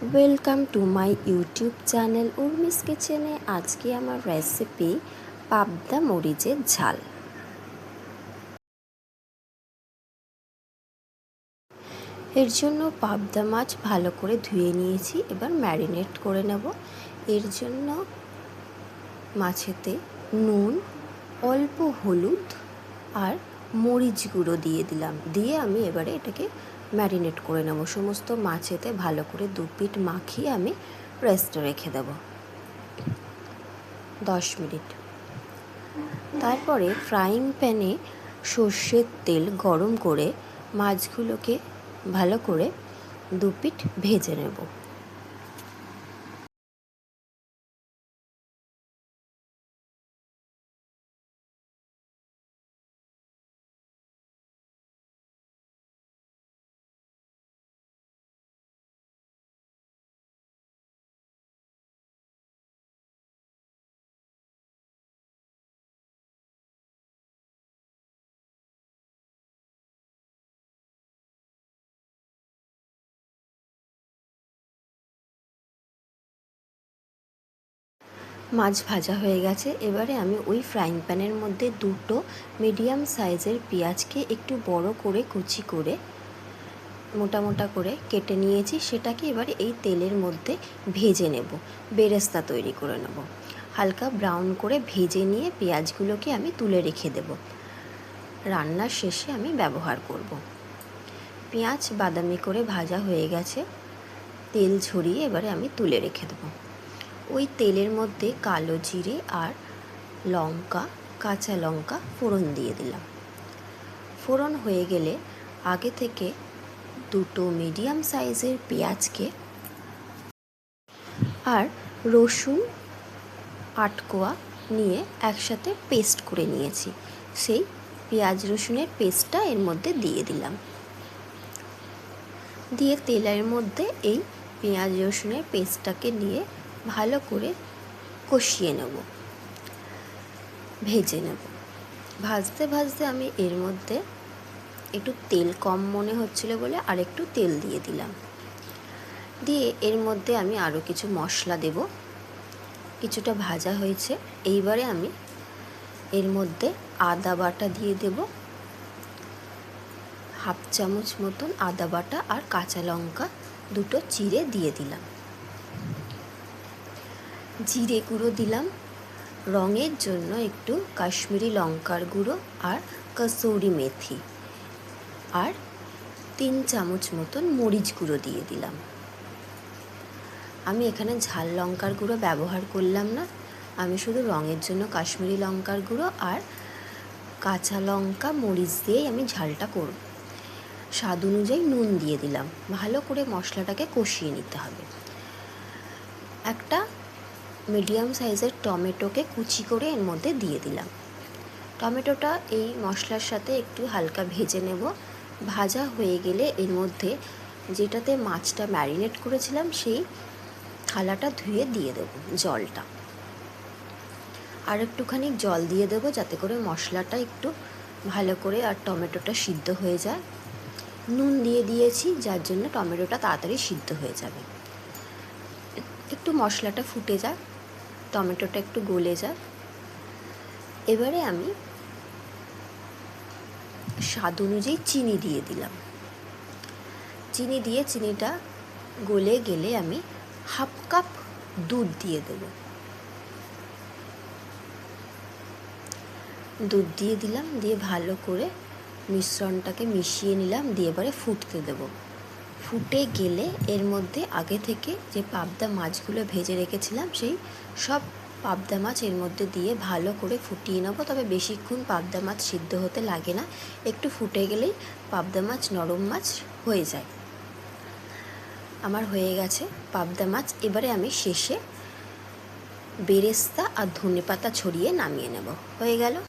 Welcome to my YouTube channel Urmi's কিচেনে। আজকে আমার রেসিপি পাবদা মরিচের ঝাল। এর জন্য পাবদা মাছ ভালো করে ধুয়ে নিয়েছি, এবার ম্যারিনেট করে নেব। এর জন্য মাছেতে নুন, অল্প হলুদ আর মরিচ গুঁড়ো দিয়ে দিলাম। দিয়ে আমি এবারে এটাকে ম্যারিনেট করে নেব। সমস্ত মাছেতে ভালো করে 2 পিঠ মাখিয়ে আমি রেস্টে রেখে দেব 10 মিনিট। তারপরে ফ্রাইং প্যানে সর্ষের তেল গরম করে মাছগুলোকে ভালো করে 2 পিঠ ভেজে নেব। মাছ ভাজা হয়ে গেছে। এবারে আমি ওই ফ্রাইং প্যানের মধ্যে 2টো মিডিয়াম সাইজের পেঁয়াজকে একটু বড় করে কুচি করে মোটা মোটা করে কেটে নিয়েছি। সেটাকে এবারে এই তেলের মধ্যে ভেজে নেব, বেরেস্তা তৈরি করে নেব। হালকা ব্রাউন করে ভেজে নিয়ে পেঁয়াজগুলোকে আমি তুলে রেখে দেব, রান্নার শেষে আমি ব্যবহার করব। পেঁয়াজ বাদামি করে ভাজা হয়ে গেছে, তেল ঝরিয়ে এবারে আমি তুলে রেখে দেব। ওই তেলের মধ্যে কালো জিরে আর লঙ্কা, কাঁচা লঙ্কা ফোড়ন দিয়ে দিলাম। ফোড়ন হয়ে গেলে আগে থেকে 2টো মিডিয়াম সাইজের পেঁয়াজকে আর রসুন 8 কোয়া নিয়ে একসাথে পেস্ট করে নিয়েছি, সেই পেঁয়াজ রসুনের পেস্টটা এর মধ্যে দিয়ে দিলাম। দিয়ে তেলের মধ্যে এই পেঁয়াজ রসুনের পেস্টটাকে দিয়ে ভালো করে কষিয়ে নেব, ভেজে নেব। ভাজতে ভাজতে আমি এর মধ্যে একটু তেল কম মনে হচ্ছিল বলে আর একটু তেল দিয়ে দিলাম। দিয়ে এর মধ্যে আমি আরও কিছু মশলা দেব। কিছুটা ভাজা হয়েছে, এইবারে আমি এর মধ্যে আদা বাটা দিয়ে দেব, 1/2 চামচ মতন আদা বাটা আর কাঁচা লঙ্কা 2টো চিড়ে দিয়ে দিলাম। জিরে গুঁড়ো দিলাম, রঙের জন্য একটু কাশ্মীরি লঙ্কার গুঁড়ো আর কসুরি মেথি, আর 3 চামচ মতন মরিচ গুঁড়ো দিয়ে দিলাম। আমি এখানে ঝাল লঙ্কার গুঁড়ো ব্যবহার করলাম না, আমি শুধু রঙের জন্য কাশ্মীরি লঙ্কার গুঁড়ো আর কাঁচা লঙ্কা মরিচ দিয়েই আমি ঝালটা করব। স্বাদ অনুযায়ী নুন দিয়ে দিলাম। ভালো করে মশলাটাকে কষিয়ে নিতে হবে। একটা মিডিয়াম সাইজের টমেটোকে কুচি করে এর মধ্যে দিয়ে দিলাম। টমেটোটা এই মশলার সাথে একটু হালকা ভেজে নেব। ভাজা হয়ে গেলে এর মধ্যে যেটাতে মাছটা ম্যারিনেট করেছিলাম সেই থালাটা ধুয়ে দিয়ে দেব জলটা, আর একটুখানি জল দিয়ে দেবো যাতে করে মশলাটা একটু ভালো করে আর টমেটোটা সিদ্ধ হয়ে যায়। নুন দিয়ে দিয়েছি, যার জন্য টমেটোটা তাড়াতাড়ি সিদ্ধ হয়ে যাবে। একটু মশলাটা ফুটে যায়, টমেটোটা একটু গলে যায়। এবারে আমি স্বাদ অনুযায়ী চিনি দিয়ে দিলাম। চিনি দিয়ে চিনিটা গলে গেলে আমি 1/2 কাপ দুধ দিয়ে দেব। দুধ দিয়ে দিলাম, দিয়ে ভালো করে মিশ্রণটাকে মিশিয়ে নিলাম। দিয়ে এবারে ফুটতে দেব। ফুটে গেলে এর মধ্যে আগে থেকে যে পাবদা মাছগুলো ভেজে রেখেছিলাম সেই সব পাবদা মাছ এর মধ্যে দিয়ে ভালো করে ফুটিয়ে নেব। তবে বেশিক্ষণ পাবদা মাছ সিদ্ধ হতে লাগে না, একটু ফুটে গেলেই পাবদা মাছ নরম মাছ হয়ে যায়। আমার হয়ে গেছে পাবদা মাছ। এবারে আমি শেষে বেরেস্তা আর ধনেপাতা ছড়িয়ে নামিয়ে নেব। হয়ে গেল।